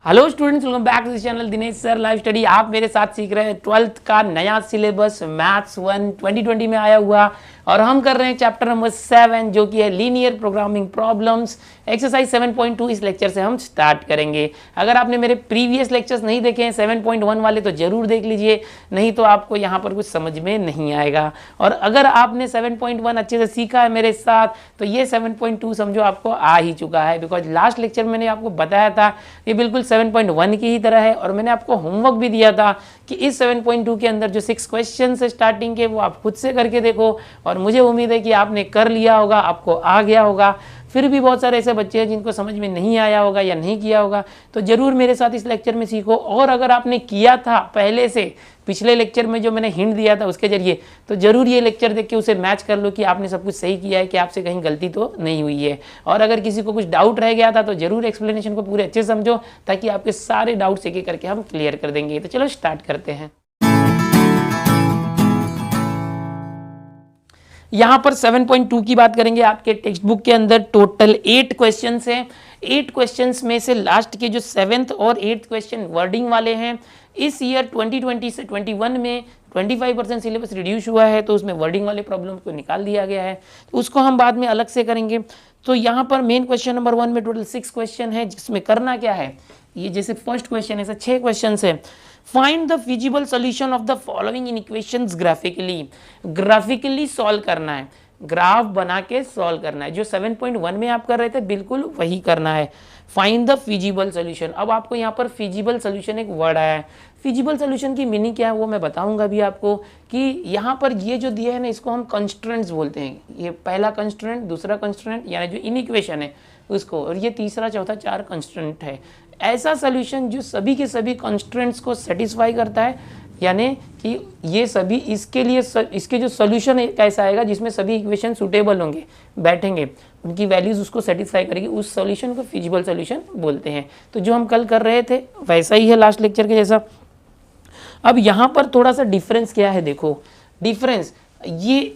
Hello students, welcome back to this channel Dinesh sir live study. आप मेरे साथ सीख रहे हैं 12th का नया सिलेबस मैथ्स 1 2020 में आया हुआ, और हम कर रहे हैं चैप्टर नंबर 7 जो कि है लीनियर प्रोग्रामिंग प्रॉब्लम्स एक्सरसाइज 7.2। इस लेक्चर से हम स्टार्ट करेंगे। अगर आपने मेरे प्रीवियस लेक्चर्स नहीं देखे हैं 7.1 वाले तो जरूर देख लीजिए, नहीं तो आपको यहाँ पर कुछ समझ में नहीं आएगा। और अगर आपने 7.1 अच्छे से सीखा है मेरे साथ तो ये 7.2 समझो आपको आ ही चुका है, बिकॉज लास्ट लेक्चर मैंने आपको बताया था ये बिल्कुल 7.1 की ही तरह है, और मैंने आपको होमवर्क भी दिया था कि इस 7.2 के अंदर जो 6 क्वेश्चन है स्टार्टिंग के वो आप खुद से करके देखो, और मुझे उम्मीद है कि आपने कर लिया होगा, आपको आ गया होगा। फिर भी बहुत सारे ऐसे बच्चे हैं जिनको समझ में नहीं आया होगा या नहीं किया होगा, तो जरूर मेरे साथ इस लेक्चर में सीखो। और अगर आपने किया था पहले से, पिछले लेक्चर में जो मैंने हिंट दिया था उसके जरिए, तो जरूर ये लेक्चर देख के उसे मैच कर लो कि आपने सब कुछ सही किया है, कि आपसे कहीं गलती तो नहीं हुई है। और अगर किसी को कुछ डाउट रह गया था तो जरूर एक्सप्लेनेशन को पूरे अच्छे से समझो, ताकि आपके सारे डाउट्स एक एक करके हम क्लियर कर देंगे। तो चलो स्टार्ट करते हैं। यहाँ पर 7.2 की बात करेंगे। आपके टेक्स्ट बुक के अंदर टोटल 8 क्वेश्चंस हैं। 8 क्वेश्चंस में से लास्ट के जो 7th और 8th क्वेश्चन वर्डिंग वाले हैं। इस ईयर 2020 से 21 में 25% सिलेबस रिड्यूस हुआ है, तो उसमें वर्डिंग वाले प्रॉब्लम को निकाल दिया गया है, तो उसको हम बाद में अलग से करेंगे। तो यहाँ पर मेन क्वेश्चन नंबर 1 में टोटल 6 क्वेश्चन है, जिसमें करना क्या है, ये जैसे फर्स्ट क्वेश्चन ऐसा 6 क्वेश्चन है। Find the feasible solution of the following in equations graphically solve करना है, ग्राफ बना के सॉल्व करना है। जो 7.1 में आप कर रहे थे बिल्कुल वही करना है। Find the feasible solution. अब आपको यहाँ पर फिजिबल सोल्यूशन एक वर्ड आया है। फिजिबल सोल्यूशन की मीनिंग क्या है वो मैं बताऊंगा भी आपको, कि यहाँ पर ये जो दिया है ना, इसको हम कंस्ट्रेंट्स बोलते हैं। ये पहला कंस्ट्रेंट, दूसरा कंस्ट्रेंट यानी जो इन इक्वेशन है उसको, और ये तीसरा चौथा 4 कंस्ट्रेंट है। ऐसा सोल्यूशन जो सभी के सभी कंस्ट्रेंट्स को सेटिस्फाई करता है, यानी कि ये सभी इसके लिए इसके जो सोल्यूशन कैसा आएगा जिसमें सभी इक्वेशन सूटेबल होंगे, बैठेंगे, उनकी वैल्यूज उसको सेटिस्फाई करेगी, उस सॉल्यूशन को फिजिबल सॉल्यूशन बोलते हैं। तो जो हम कल कर रहे थे वैसा ही है लास्ट लेक्चर के जैसा। अब यहाँ पर थोड़ा सा डिफरेंस क्या है, देखो डिफरेंस, ये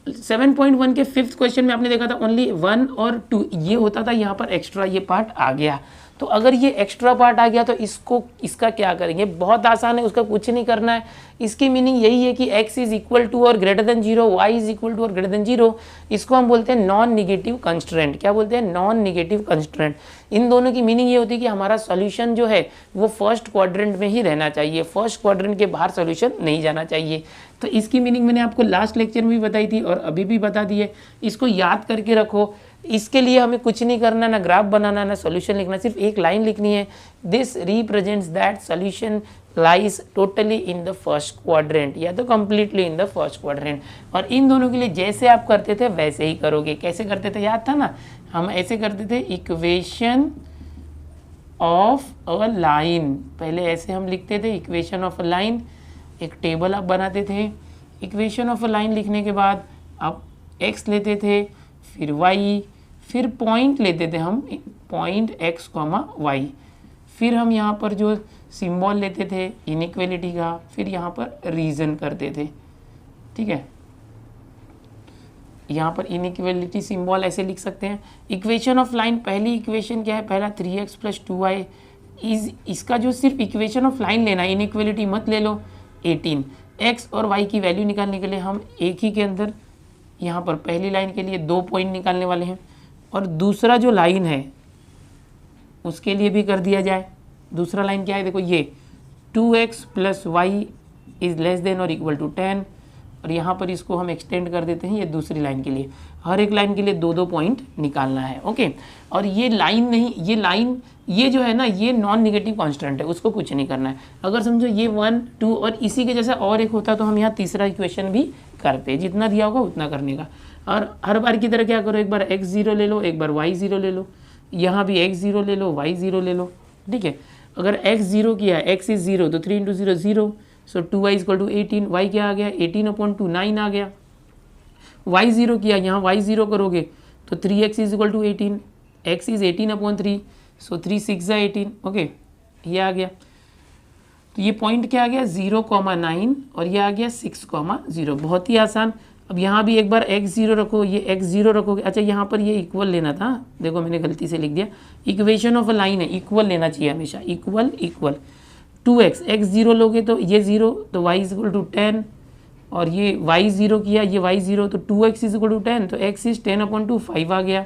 7.1 के 5th क्वेश्चन में आपने देखा था ओनली 1 और 2 ये होता था, यहाँ पर एक्स्ट्रा ये पार्ट आ गया। तो अगर ये एक्स्ट्रा पार्ट आ गया तो इसका क्या करेंगे, बहुत आसान है, उसका कुछ नहीं करना है। इसकी मीनिंग यही है कि x इज इक्वल टू और greater than 0, y is equal to और ग्रेटर देन 0, इसको हम बोलते हैं नॉन निगेटिव कंस्ट्रेंट। क्या बोलते हैं? Non negative constraint. इन दोनों की मीनिंग ये होती है कि हमारा सॉल्यूशन जो है वो फर्स्ट क्वाड्रेंट में ही रहना चाहिए, फर्स्ट क्वाड्रेंट के बाहर सॉल्यूशन नहीं जाना चाहिए। तो इसकी मीनिंग मैंने आपको लास्ट लेक्चर में भी बताई थी और अभी भी बता दी है, इसको याद करके रखो। इसके लिए हमें कुछ नहीं करना, ना ग्राफ बनाना, ना सॉल्यूशन लिखना, सिर्फ एक लाइन लिखनी है, this represents that solution lies totally in the first quadrant, या तो completely in the first quadrant. और इन दोनों के लिए जैसे आप करते थे वैसे ही करोगे। कैसे करते थे याद था ना, हम ऐसे करते थे, इक्वेशन ऑफ अ लाइन, पहले ऐसे हम लिखते थे इक्वेशन ऑफ अ लाइन, एक टेबल आप बनाते थे। इक्वेशन ऑफ अ लाइन लिखने के बाद आप x लेते थे, फिर y, फिर पॉइंट लेते थे हम, पॉइंट x, y, फिर हम यहाँ पर जो सिंबल लेते थे इनइक्वालिटी का, फिर यहाँ पर रीजन करते थे। ठीक है, यहाँ पर इनइक्वालिटी सिंबल ऐसे लिख सकते हैं। इक्वेशन ऑफ लाइन, पहली इक्वेशन क्या है, पहला 3x + 2y, इसका जो सिर्फ इक्वेशन ऑफ लाइन लेना, इनइक्वालिटी मत ले लो। 18 x और y की वैल्यू निकालने के लिए हम एक ही के अंदर यहाँ पर पहली लाइन के लिए 2 पॉइंट निकालने वाले हैं, और दूसरा जो लाइन है उसके लिए भी कर दिया जाए। दूसरा लाइन क्या है, देखो ये 2x + y is less than और इक्वल टू 10, और यहाँ पर इसको हम एक्सटेंड कर देते हैं ये दूसरी लाइन के लिए। हर एक लाइन के लिए 2-2 पॉइंट निकालना है। ओके, और ये लाइन नहीं, ये लाइन ये जो है ना, ये नॉन निगेटिव कांस्टेंट है, उसको कुछ नहीं करना है। अगर समझो ये 1, 2 और इसी के जैसा और एक होता तो हम यहाँ तीसरा इक्वेशन भी करते, जितना दिया होगा उतना करने का। और हर बार की तरह क्या करो, एक बार x0 ले लो, एक बार y0 ले लो, यहाँ भी x0 ले लो, y0 ले लो। ठीक है, अगर x0 किया, x इज 0 तो 3 × 0 0, सो 2y = 18, y क्या आ गया, 18/2 9 आ गया। y0 किया, यहाँ y0 करोगे तो 3x = 18, x is 18/3, so 3 × 6 = 18। Okay, ये आ गया। तो ये पॉइंट क्या आ गया, 0,9, और ये आ गया 6,0। बहुत ही आसान। अब यहाँ भी एक बार x0 रखो, ये x0 रखोगे। अच्छा यहाँ पर ये इक्वल लेना था, देखो मैंने गलती से लिख दिया, इक्वेशन ऑफ अ लाइन है, इक्वल लेना चाहिए हमेशा, इक्वल इक्वल 2x, x0 लोगे तो ये 0 तो y इज इक्वल टू 10, और ये y0 किया, ये y0 तो 2x इज इक्वल टू 10, तो x इज 10/2 5 आ गया।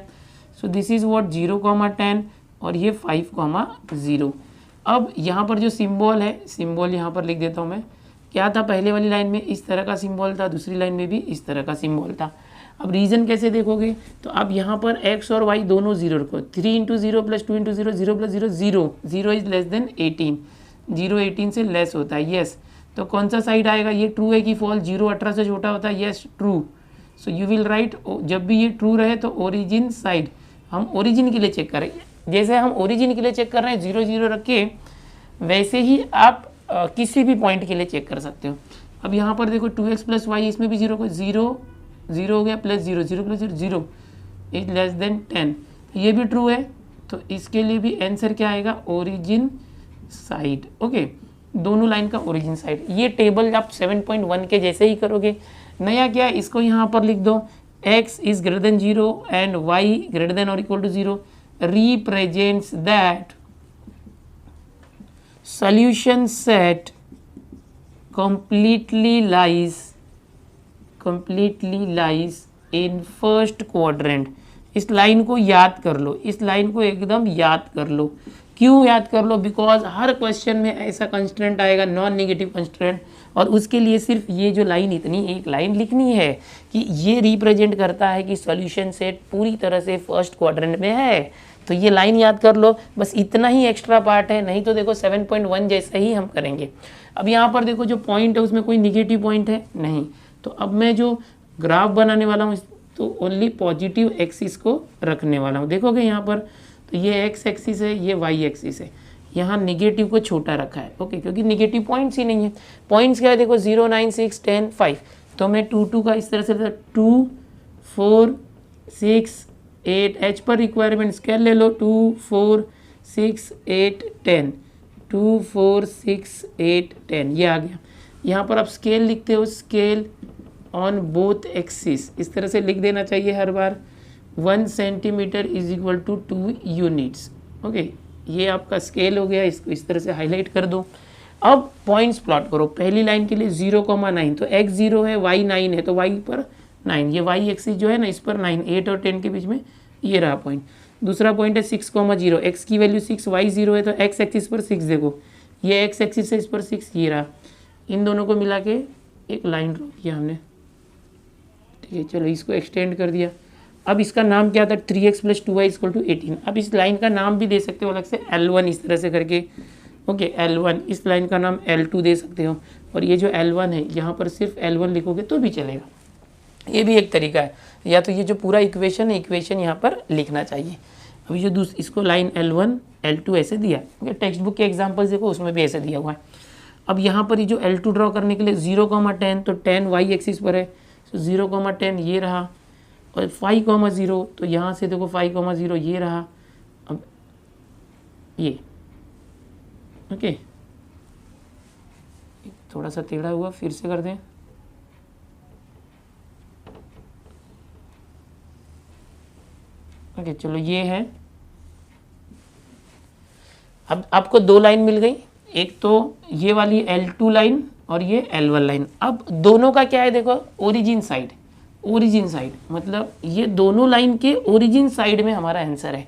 सो दिस इज व्हाट 0,10 और ये 5,0। अब यहाँ पर जो सिंबल है, सिंबल यहाँ पर लिख देता हूँ मैं, क्या था पहले वाली लाइन में इस तरह का सिंबल था, दूसरी लाइन में भी इस तरह का सिंबल था। अब रीजन कैसे देखोगे, तो आप यहाँ पर x और y दोनों 0 रखो, 3 × 0 + 2 × 0, 0 + 0 0, 0 इज लेस देन 18, 0 18 से लेस होता है, यस। तो कौन सा साइड आएगा, ये ट्रू है कि फॉल्स, 0 18 से छोटा होता है, yes true. So you will write, जब भी ये ट्रू रहे तो ओरिजिन साइड, हम ओरिजिन के लिए चेक करें, जैसे हम ओरिजिन के लिए चेक कर रहे हैं 0 0 रख के, वैसे ही आप किसी भी पॉइंट के लिए चेक कर सकते हो। अब यहाँ पर देखो 2x + y, इसमें भी 0 को 0 0 हो गया, प्लस 0 0 + 0 0 इज लेस देन 10, ये भी ट्रू है, तो इसके लिए भी आंसर क्या आएगा, ओरिजिन साइड। ओके, दोनों लाइन का ओरिजिन साइड। ये टेबल आप 7.1 के जैसे ही करोगे। नया क्या है, इसको यहाँ पर लिख दो, x is greater than 0 and y greater than और equal to 0 represents that solution set completely lies in first quadrant। इस लाइन को याद कर लो, इस लाइन को एकदम याद कर लो। क्यों याद कर लो, बिकॉज हर क्वेश्चन में ऐसा कंस्ट्रेंट आएगा, नॉन नेगेटिव कंस्ट्रेंट, और उसके लिए सिर्फ ये जो लाइन, इतनी एक लाइन लिखनी है कि ये रिप्रेजेंट करता है कि सॉल्यूशन सेट पूरी तरह से फर्स्ट क्वाड्रेंट में है। तो ये लाइन याद कर लो, बस इतना ही एक्स्ट्रा पार्ट है, नहीं तो देखो 7.1 जैसा ही हम करेंगे। अब यहाँ पर देखो जो पॉइंट है उसमें कोई निगेटिव पॉइंट है नहीं, तो अब मैं जो ग्राफ बनाने वाला हूँ तो ओनली पॉजिटिव एक्सिस को रखने वाला हूँ। देखोगे यहाँ पर तो ये एक्स एक्सिस है, ये वाई एक्सिस है, यहाँ निगेटिव को छोटा रखा है, ओके, क्योंकि निगेटिव पॉइंट्स ही नहीं है। पॉइंट्स क्या है, देखो 0 9 6 10 5, तो मैं 2 2 का इस तरह से 2 4 6 8, एच पर रिक्वायरमेंट स्केल ले लो, 2 4 6 8 10, 2 4 6 8 10, ये आ गया। यहाँ पर आप स्केल लिखते हो, स्केल ऑन बोथ एक्सिस, इस तरह से लिख देना चाहिए हर बार। 1 centimetre is equal to 2 units, okay, ये आपका स्केल हो गया, इसको इस तरह से हाईलाइट कर दो। अब पॉइंट्स प्लॉट करो, पहली लाइन के लिए 0,9, तो x 0 है, y 9 है, तो y पर 9, ये y एक्सिस जो है ना इस पर 9, 8 और 10 के बीच में ये रहा पॉइंट। दूसरा पॉइंट है 6,0, x की वैल्यू 6, y 0 है, तो x एक्सिस पर 6 देखो, ये x एक्सिस है, इस पर 6, ये रहा, इन दोनों को मिला के एक लाइन ड्रॉ किया हमने, ठीक है। चलो इसको एक्सटेंड कर दिया। अब इसका नाम क्या था, 3x + 2y = 18। अब इस लाइन का नाम भी दे सकते हो अलग से, L1 इस तरह से करके, ओके, L1, इस लाइन का नाम L2 दे सकते हो, और ये जो L1 है यहाँ पर सिर्फ L1 लिखोगे तो भी चलेगा, ये भी एक तरीका है। या तो ये जो पूरा इक्वेशन है, इक्वेशन यहाँ पर लिखना चाहिए। अभी जो इसको लाइन L1 L2 ऐसे दिया, टेक्स्ट बुक के एग्जाम्पल्स देखो उसमें भी ऐसे दिया हुआ है। अब यहाँ पर ये जो L2 ड्रॉ करने के लिए 0,10, तो 10 y एक्सिस पर है, तो 0,10 ये रहा, और 5,0, तो यहाँ से देखो 5,0 ये रहा। अब ये ओके, थोड़ा सा टेढ़ा हुआ, फिर से कर दें, ओके, चलो ये है। अब आपको दो लाइन मिल गई, एक तो ये वाली L2 लाइन और ये L1 लाइन। अब दोनों का क्या है, देखो ओरिजिन साइड, ओरिजिन साइड मतलब ये दोनों लाइन के ओरिजिन साइड में हमारा आंसर है।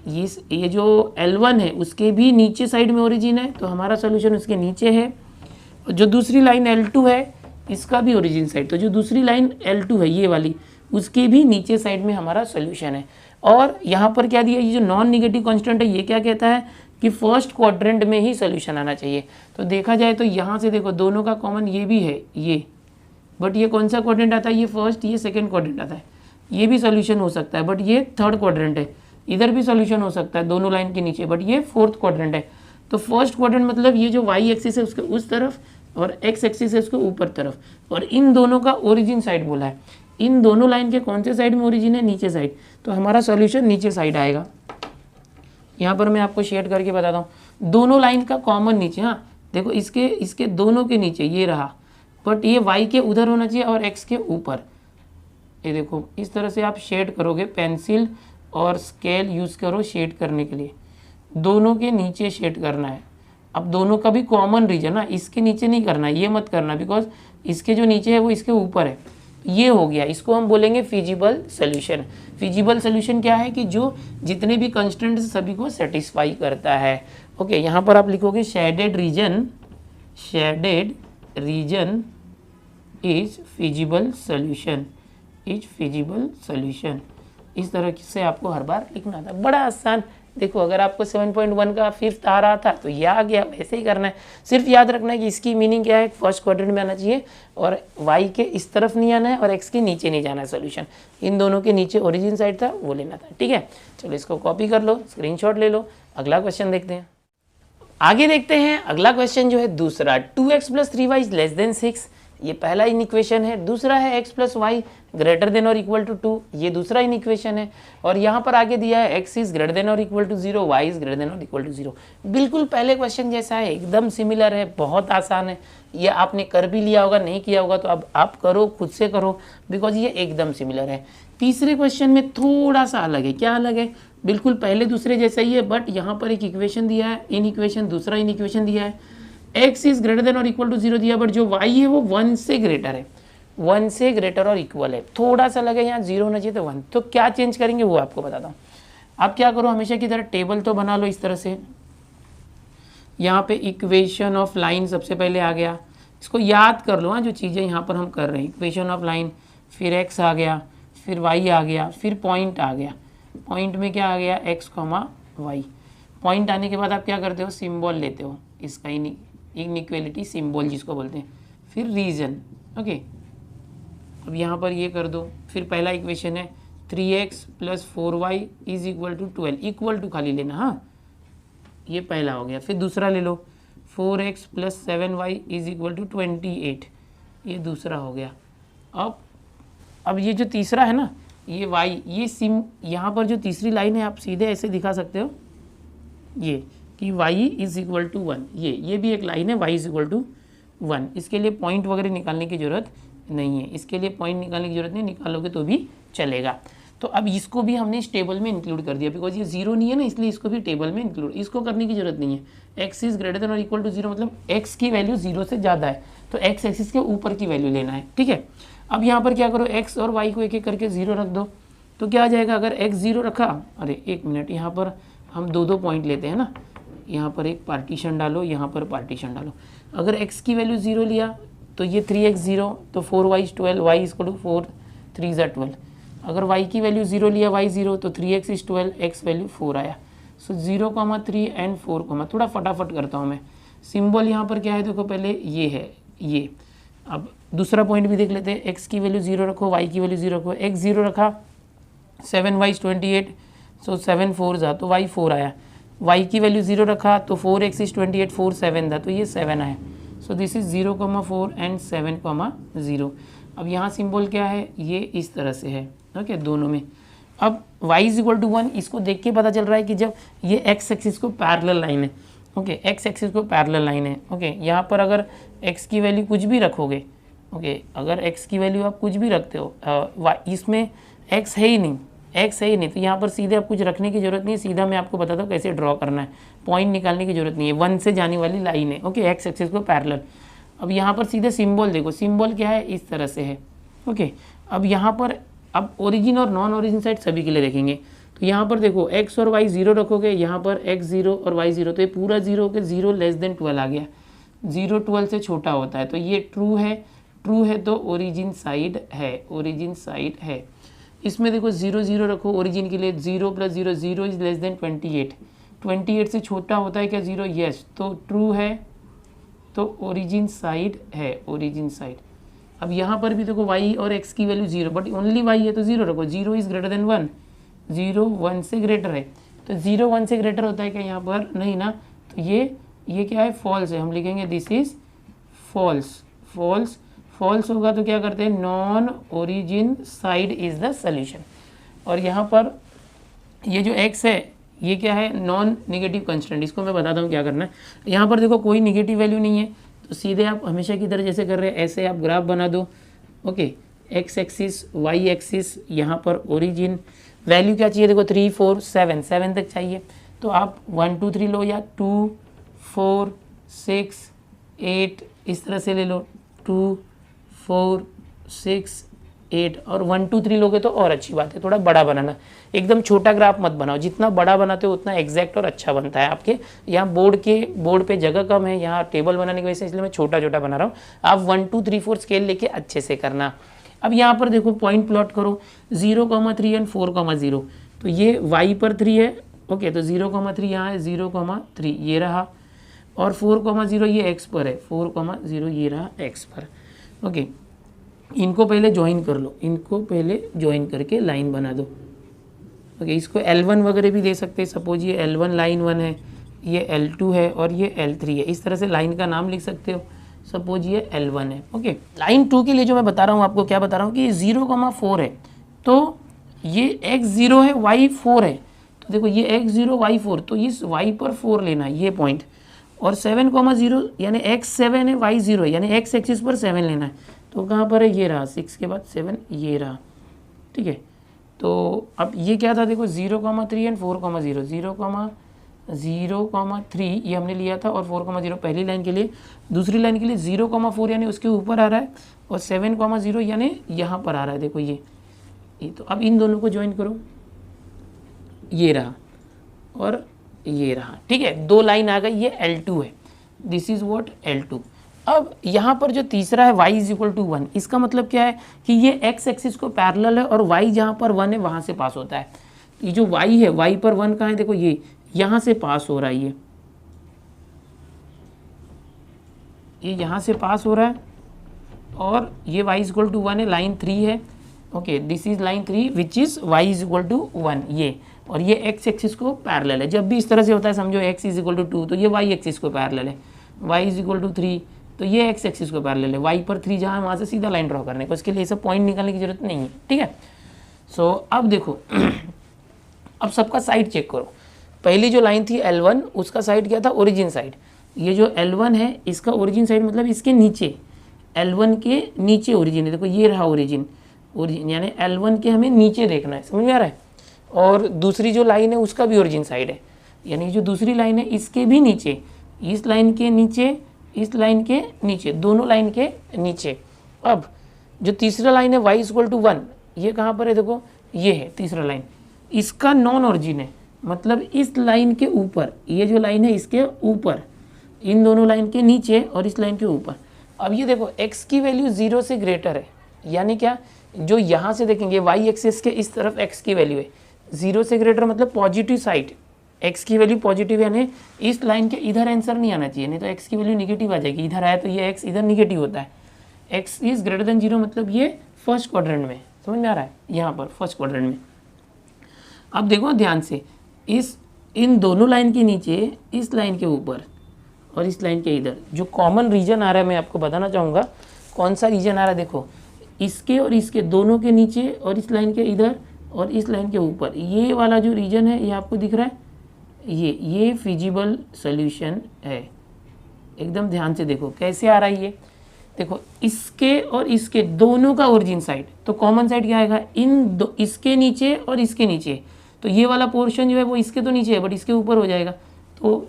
ये जो L1 है उसके भी नीचे साइड में ओरिजिन है, तो हमारा सॉल्यूशन उसके नीचे है। और जो दूसरी लाइन L2 है इसका भी ओरिजिन साइड, तो जो दूसरी लाइन L2 है ये वाली, उसके भी नीचे साइड में हमारा सॉल्यूशन है। और यहाँ पर क्या दिया, ये जो नॉन नेगेटिव कांस्टेंट है ये क्या कहता है कि फर्स्ट क्वाड्रेंट में ही सॉल्यूशन आना चाहिए। तो देखा जाए तो यहाँ से देखो दोनों का कॉमन ये भी है ये, बट ये कौन सा क्वाड्रेंट आता है, ये फर्स्ट, ये सेकंड क्वाड्रेंट आता है। ये भी सॉल्यूशन हो सकता है, बट ये थर्ड क्वाड्रेंट है। इधर भी सॉल्यूशन हो सकता है दोनों लाइन के नीचे, बट ये फोर्थ क्वाड्रेंट है। तो फर्स्ट क्वाड्रेंट मतलब ये जो वाई एक्सिस है उसके उस तरफ और एक्स एक्सिस है उसके ऊपर तरफ, और इन दोनों का ओरिजिन साइड बोला है। इन दोनों लाइन के कौन से साइड में ओरिजिन है, नीचे साइड, तो हमारा सॉल्यूशन नीचे साइड आएगा। यहाँ पर मैं आपको शेड करके बताता हूँ, दोनों लाइन का कॉमन नीचे, हाँ देखो इसके दोनों के नीचे ये रहा, बट ये y के उधर होना चाहिए और x के ऊपर। ये देखो इस तरह से आप शेड करोगे, पेंसिल और स्केल यूज़ करो शेड करने के लिए, दोनों के नीचे शेड करना है। अब दोनों का भी कॉमन रीजन ना, इसके नीचे नहीं करना, ये मत करना, बिकॉज इसके जो नीचे है वो इसके ऊपर है। ये हो गया, इसको हम बोलेंगे फिजिबल सोल्यूशन। फिजिबल सोल्यूशन क्या है कि जो जितने भी कंस्टेंट सभी को सेटिस्फाई करता है। ओके, यहाँ पर आप लिखोगे shaded region is feasible solution, इस तरह से आपको हर बार लिखना था। बड़ा आसान। देखो अगर आपको 7.1 का फिफ्थ आ रहा था तो ये आ गया, वैसे ही करना है। सिर्फ याद रखना है कि इसकी मीनिंग क्या है, फर्स्ट क्वाड्रेंट में आना चाहिए और y के इस तरफ नहीं आना है और x के नीचे नहीं जाना है सोल्यूशन। इन दोनों के नीचे ओरिजिन साइड था वो लेना था। ठीक है, चलो इसको कॉपी कर लो, स्क्रीनशॉट ले लो। अगला क्वेश्चन देखते हैं। आगे देखते हैं अगला क्वेश्चन जो है दूसरा, 2x + 3y < 6। ये पहला इक्वेशन है। दूसरा है x + y > 2, ये दूसरा इक्वेशन है। और यहाँ पर आगे दिया है x > 0, y > 0। बिल्कुल पहले क्वेश्चन जैसा है, एकदम सिमिलर है, बहुत आसान है। ये आपने कर भी लिया होगा, नहीं किया होगा तो अब आप करो, खुद से करो, बिकॉज ये एकदम सिमिलर है। तीसरे क्वेश्चन में थोड़ा सा अलग है। क्या अलग है? बिल्कुल पहले दूसरे जैसा ही है, बट यहाँ पर एक इक्वेशन दिया है, दूसरा इक्वेशन दिया है। x > 0 दिया, बट जो y है वो 1 से ग्रेटर है, 1 से ग्रेटर और इक्वल है। थोड़ा सा लगे यहाँ 0 होना चाहिए तो 1। तो क्या चेंज करेंगे वो आपको बताता हूँ। आप क्या करो, हमेशा की तरह टेबल तो बना लो इस तरह से। यहाँ पे इक्वेशन ऑफ लाइन सबसे पहले आ गया, इसको याद कर लो। हाँ, जो चीज़ें यहाँ पर हम कर रहे हैं, इक्वेशन ऑफ लाइन, फिर x आ गया, फिर y आ गया, फिर पॉइंट आ गया। पॉइंट में क्या आ गया, x, y। पॉइंट आने के बाद आप क्या करते हो, सिंबल लेते हो, इसका इनइक्वालिटी सिंबल जिसको बोलते हैं। फिर रीजन। ओके, अब यहाँ पर ये कर दो। फिर पहला इक्वेशन है 3x + 4y = 12, इक्वल टू खाली लेना। हाँ, ये पहला हो गया। फिर दूसरा ले लो, 4x + 7y = 28, ये दूसरा हो गया। अब ये जो तीसरा है ना, ये y, ये यहाँ पर जो तीसरी लाइन है आप सीधे ऐसे दिखा सकते हो, ये कि y = 1। ये भी एक लाइन है, y = 1। इसके लिए पॉइंट वगैरह निकालने की ज़रूरत नहीं है, इसके लिए पॉइंट निकालने की ज़रूरत नहीं, निकालोगे तो भी चलेगा। तो अब इसको भी हमने इस टेबल में इंक्लूड कर दिया, बिकॉज ये 0 नहीं है ना, इसलिए इसको भी टेबल में इंक्लूड, इसको करने की ज़रूरत नहीं है। x > 0 मतलब x की वैल्यू 0 से ज़्यादा है, तो x एक्सिस के ऊपर की वैल्यू लेना है। ठीक है, अब यहाँ पर क्या करो, x और y को एक एक करके 0 रख दो, तो क्या आ जाएगा। अगर x 0 रखा, अरे एक मिनट, यहाँ पर हम दो पॉइंट लेते हैं ना, यहाँ पर एक पार्टीशन डालो, यहाँ पर पार्टीशन डालो। अगर x की वैल्यू 0 लिया तो ये 3x 0, तो 4y = 12, y = 4 3 = 12। अगर y की वैल्यू 0 लिया, y 0, तो 3x = 12, x वैल्यू 4 आया। सो 0, 3 एंड 4, थोड़ा फटाफट करता हूँ मैं। सिंबल यहाँ पर क्या है, देखो पहले ये है, ये। अब दूसरा पॉइंट भी देख लेते हैं, x की वैल्यू 0 रखो, y की वैल्यू 0 रखो। x 0 रखा, 7y = 28, सो 7 4 जा, तो y 4 आया। y की वैल्यू 0 रखा, तो 4x = 28, 4 7 था, तो ये 7 आया। So this is 0, 4 and 7, 0। अब यहाँ सिंबल क्या है, ये इस तरह से है। ओके, दोनों में। अब y = 1, इसको देख के पता चल रहा है कि जब ये x एक्सिस को पैरेलल लाइन है, ओके, x एक्सिस को पैरेलल लाइन है। ओके, यहाँ पर अगर x की वैल्यू कुछ भी रखोगे, ओके, अगर x की वैल्यू आप कुछ भी रखते हो, इसमें x है ही नहीं, x है ही नहीं, तो यहाँ पर सीधे आप कुछ रखने की जरूरत नहीं है, सीधा मैं आपको बताता हूँ कैसे ड्रॉ करना है। पॉइंट निकालने की जरूरत नहीं है, 1 से जाने वाली लाइन है। ओके, x एक्सिस को पैरेलल। अब यहाँ पर सीधे सिंबल देखो, सिंबल क्या है, इस तरह से है। ओके, अब यहाँ पर अब ओरिजिन और नॉन ओरिजिन साइड सभी के लिए देखेंगे। तो यहाँ पर देखो x और y 0 रखोगे, यहाँ पर x 0 और y 0, तो ये पूरा 0 होकर 0 < 12 आ गया। 0 12 से छोटा होता है, तो ये ट्रू है। ट्रू है तो ओरिजिन साइड है, ओरिजिन साइड है। इसमें देखो 0 0 रखो ओरिजिन के लिए, 0 + 0, 0 इज < 28। 28 से छोटा होता है क्या 0? यस, तो ट्रू है, तो ओरिजिन साइड है, ओरिजिन साइड। अब यहाँ पर भी देखो y और x की वैल्यू 0, बट ओनली y है तो 0 रखो। 0 इज ग्रेटर देन 1, 0 1 से ग्रेटर है, तो 0 1 से ग्रेटर होता है क्या यहाँ पर? नहीं ना, तो ये क्या है, फॉल्स है। हम लिखेंगे this is false. False false होगा तो क्या करते हैं, non origin side is the solution. और यहाँ पर ये जो x है ये क्या है, नॉन नेगेटिव कंस्टेंट। इसको मैं बताता हूँ क्या करना है। यहाँ पर देखो कोई नेगेटिव वैल्यू नहीं है, तो सीधे आप हमेशा की तरह जैसे कर रहे हैं ऐसे आप ग्राफ बना दो। Okay, x axis y axis, यहाँ पर ओरिजिन वैल्यू क्या चाहिए देखो 3 4 7 7 तक चाहिए, तो आप 1 2 3 लो या 2 4 6 8 इस तरह से ले लो, 2 4 6 8 और 1 2 3 लोगे तो और अच्छी बात है। थोड़ा बड़ा बनाना, एकदम छोटा ग्राफ मत बनाओ, जितना बड़ा बनाते हो उतना एग्जैक्ट और अच्छा बनता है। आपके यहाँ बोर्ड पे जगह कम है, यहाँ टेबल बनाने की वजह से, इसलिए मैं छोटा छोटा बना रहा हूँ। आप 1 2 3 4 स्केल लेके अच्छे से करना। अब यहाँ पर देखो पॉइंट प्लॉट करो 0,3 एंड 4,0, तो ये y पर 3 है। ओके, तो 0,3 यहाँ है, 0,3 ये रहा, और 4,0 ये x पर है, 4,0 ये रहा x पर। ओके, इनको पहले ज्वाइन कर लो, इनको पहले ज्वाइन करके लाइन बना दो। ओके, इसको L1 वगैरह भी दे सकते हैं। सपोज ये L1 लाइन 1 है, ये L2 है और ये L3 है, इस तरह से लाइन का नाम लिख सकते हो। सपोज ये L1 है। ओके, लाइन 2 के लिए जो मैं बता रहा हूँ आपको, क्या बता रहा हूँ कि ये 0,4 है, तो ये x0 है y4 है, तो देखो ये x0 y4, तो इस y पर 4 लेना है ये पॉइंट, और 7,0 यानी x7 है y0 है, यानी x एक्सिस पर 7 लेना है, तो कहाँ पर है, ये रहा 6 के बाद 7 ये रहा। ठीक है, तो अब ये क्या था देखो 0,3 एंड 4,0, 0,3 ये हमने लिया था, और 4,0 पहली लाइन के लिए। दूसरी लाइन के लिए 0,4 यानी उसके ऊपर आ रहा है, और 7,0 यानी यहाँ पर आ रहा है, देखो ये। तो अब इन दोनों को ज्वाइन करो, ये रहा और ये रहा। ठीक है, 2 लाइन आ गई, ये L2 है, दिस इज व्हाट L2। अब यहाँ पर जो तीसरा है y इज इक्वल टू 1, इसका मतलब क्या है कि ये x एक्सिस को पैरेलल है, और y जहाँ पर 1 है वहाँ से पास होता है। ये जो y है, y पर 1 कहाँ है, देखो ये यहाँ से पास हो रहा है, ये यहाँ से पास हो रहा है, और ये y इज इक्वल टू 1 है, लाइन 3 है। Okay, this is line 3 which is y is equal to 1, ये, और ये x एक्सिस को पैरेलल है। जब भी इस तरह से होता है समझो x इज इक्वल टू 2, तो ये y एक्सिस को पैरेलल है, y इज इक्वल टू 3, तो ये x एक्सिस को पैरेलल है। y पर 3 जहाँ है वहाँ से सीधा लाइन ड्रॉ करने को, इसके लिए सब पॉइंट निकालने की जरूरत नहीं है। ठीक है, सो अब देखो अब सबका साइड चेक करो। पहली जो लाइन थी L1, उसका साइड क्या था, ओरिजिन साइड। ये जो L1 है इसका ओरिजिन साइड मतलब इसके नीचे, L1 के नीचे ओरिजिन है, देखो ये रहा ओरिजिन यानी L1 के हमें नीचे देखना है, समझ में आ रहा है। और दूसरी जो लाइन है उसका भी ओरिजिन साइड है, यानी जो दूसरी लाइन है इसके भी नीचे, इस लाइन के नीचे, इस लाइन के नीचे, दोनों लाइन के नीचे। अब जो तीसरा लाइन है y इज इक्वल टू 1, ये कहाँ पर है, देखो ये है तीसरा लाइन, इसका नॉन ओरिजिन है, मतलब इस लाइन के ऊपर, ये जो लाइन है इसके ऊपर, इन दोनों लाइन के नीचे और इस लाइन के ऊपर। अब ये देखो x की वैल्यू 0 से ग्रेटर है, यानी क्या, जो यहाँ से देखेंगे y एक्सिस के इस तरफ x की वैल्यू है 0 से ग्रेटर, मतलब पॉजिटिव साइड, x की वैल्यू पॉजिटिव, यानी इस लाइन के इधर आंसर नहीं आना चाहिए, नहीं तो x की वैल्यू निगेटिव आ जाएगी। इधर आया तो ये x इधर निगेटिव होता है, x इज ग्रेटर देन 0 मतलब ये फर्स्ट क्वाड्रेंट में, समझ में आ रहा है, यहाँ पर फर्स्ट क्वाड्रेंट में। अब देखो ध्यान से, इन दोनों लाइन के नीचे, इस लाइन के ऊपर और इस लाइन के इधर जो कॉमन रीजन आ रहा है, मैं आपको बताना चाहूँगा कौन सा रीजन आ रहा है। देखो इसके और इसके दोनों के नीचे और इस लाइन के इधर और इस लाइन के ऊपर, ये वाला जो रीजन है ये आपको दिख रहा है, ये फिजिबल सॉल्यूशन है। एकदम ध्यान से देखो कैसे आ रहा है ये, देखो इसके और इसके दोनों का ओरिजिन साइड, तो कॉमन साइड क्या आएगा, इसके नीचे और इसके नीचे, तो ये वाला पोर्शन जो है वो इसके तो नीचे है बट इसके ऊपर हो जाएगा, तो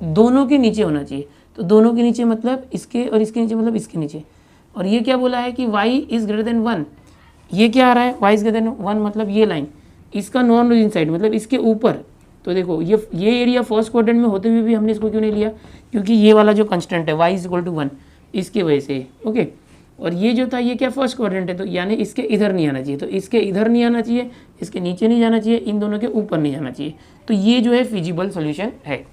दोनों के नीचे होना चाहिए। तो दोनों के नीचे मतलब इसके और इसके नीचे मतलब इसके नीचे। और ये क्या बोला है कि y इज ग्रेटर देन 1, ये क्या आ रहा है, y इज ग्रेटर देन 1 मतलब ये लाइन, इसका नॉन ओरिजिन साइड मतलब इसके ऊपर। तो देखो ये एरिया फर्स्ट क्वाड्रेंट में होते हुए भी हमने इसको क्यों नहीं लिया, क्योंकि ये वाला जो कंस्टेंट है y इज इक्वल टू 1, इसकी वजह से। ओके, और ये जो था ये क्या फर्स्ट क्वाड्रेंट है, तो यानी इसके इधर नहीं आना चाहिए, तो इसके इधर नहीं आना चाहिए, इसके नीचे नहीं जाना चाहिए, इन दोनों के ऊपर नहीं जाना चाहिए। तो ये जो है फिजिबल सोल्यूशन है,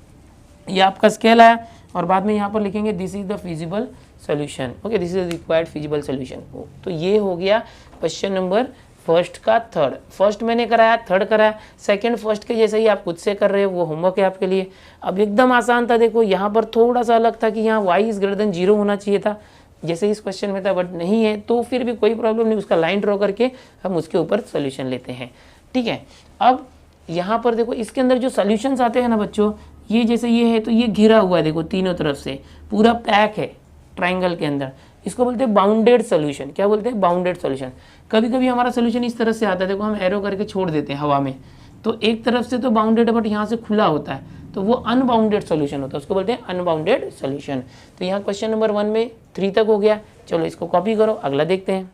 ये आपका स्केल आया। और बाद में यहाँ पर लिखेंगे this is the feasible solution. Okay, this is required feasible solution. तो ये हो गया क्वेश्चन नंबर फर्स्ट का थर्ड। फर्स्ट मैंने कराया, थर्ड कराया, सेकंड फर्स्ट के जैसे ही आप खुद से कर रहे हो, वो होमवर्क है आपके लिए। अब एकदम आसान था, देखो यहाँ पर थोड़ा सा अलग था कि यहाँ y इज ग्रेटर देन 0 होना चाहिए था, जैसे इस क्वेश्चन में था, बट नहीं है, तो फिर भी कोई प्रॉब्लम नहीं, उसका लाइन ड्रॉ करके हम उसके ऊपर सोल्यूशन लेते हैं। ठीक है, अब यहाँ पर देखो इसके अंदर जो सोल्यूशंस आते हैं ना बच्चों, ये जैसे ये है तो ये घिरा हुआ है, देखो तीनों तरफ से पूरा पैक है, ट्राइंगल के अंदर, इसको बोलते हैं बाउंडेड सोल्यूशन। क्या बोलते हैं? Bounded solution. कभी कभी हमारा सोल्यूशन इस तरह से आता है, देखो हम एरो करके छोड़ देते हैं हवा में, तो एक तरफ से तो बाउंडेड है बट यहाँ से खुला होता है, तो वो अनबाउंडेड सोल्यूशन होता है, उसको बोलते हैं अनबाउंडेड सोल्यूशन। तो यहाँ क्वेश्चन नंबर 1 में 3 तक हो गया। चलो इसको कॉपी करो, अगला देखते हैं।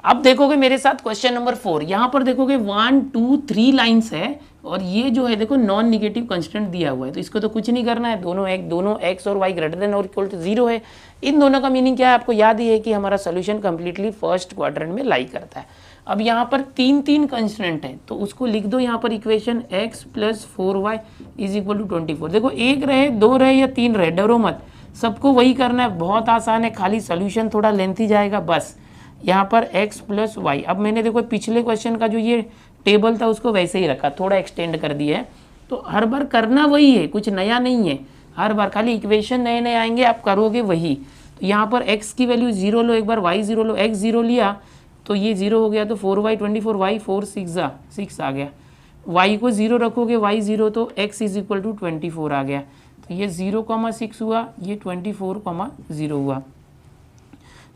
अब देखोगे मेरे साथ क्वेश्चन नंबर 4, यहाँ पर देखोगे 1 2 3 लाइन्स है और ये जो है देखो नॉन निगेटिव कंस्टेंट दिया हुआ है, तो इसको तो कुछ नहीं करना है, दोनों x और y ग्रेटर देन और इक्वल टू 0 है। इन दोनों का मीनिंग क्या है आपको याद ही है कि हमारा सोल्यूशन कंप्लीटली फर्स्ट क्वाड्रेंट में लाई करता है। अब यहाँ पर 3 कंस्टेंट है, तो उसको लिख दो यहाँ पर equation x plus 4y is equal to 24। देखो 1 रहे, 2 रहे या 3 रहे, डरो मत, सबको वही करना है, बहुत आसान है, खाली सोल्यूशन थोड़ा लेंथी जाएगा बस। यहाँ पर x प्लस वाई, अब मैंने देखो पिछले क्वेश्चन का जो ये टेबल था उसको वैसे ही रखा, थोड़ा एक्सटेंड कर दिया है, तो हर बार करना वही है, कुछ नया नहीं है, हर बार खाली इक्वेशन नए नए आएंगे, आप करोगे वही। तो यहाँ पर x की वैल्यू 0 लो, एक बार y 0 लो, x 0 लिया तो ये 0 हो गया, तो 4y 24, y 4 6 आ गया, y को 0 रखोगे, y 0 तो x इज इक्वल टू 24 आ गया, तो ये 0,6 हुआ, ये 24,0 हुआ।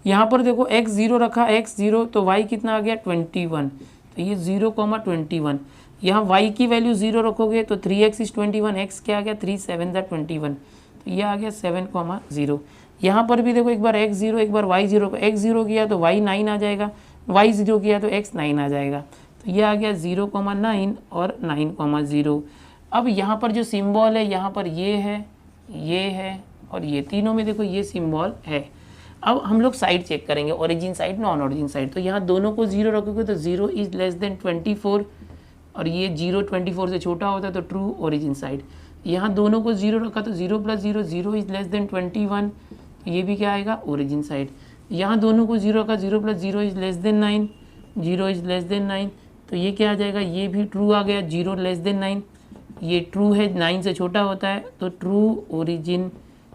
यहाँ पर देखो x 0 रखा, x 0 तो y कितना आ गया 21, तो ये 0,21। यहाँ y की वैल्यू 0 रखोगे तो 3x इज 21, x क्या आ गया 3 7 21, तो ये आ गया 7,0। यहाँ पर भी देखो एक बार x 0 एक बार y 0, x 0 किया तो y 9 आ जाएगा, y 0 किया तो x 9 आ जाएगा, तो ये आ गया 0,9 और 9,0। अब यहाँ पर जो सिंबल है, यहाँ पर ये है और ये तीनों में देखो ये सिंबल है। अब हम लोग साइड चेक करेंगे, origin side non origin side, तो यहाँ दोनों को 0 रखोगे तो 0 इज लेस देन 24 और ये 0 24 से छोटा होता है तो ट्रू ओरिजिन साइड। यहाँ दोनों को 0 रखा तो 0 प्लस 0 0 इज लेस देन 21, तो ये भी क्या आएगा ओरिजिन साइड। यहाँ दोनों को 0 रखा, 0 plus 0 is less than 9, 0 is less than 9, तो ये क्या आ जाएगा, ये भी ट्रू आ गया, 0 लेस देन 9, ये ट्रू है, 9 से छोटा होता है तो ट्रू ओरिजिन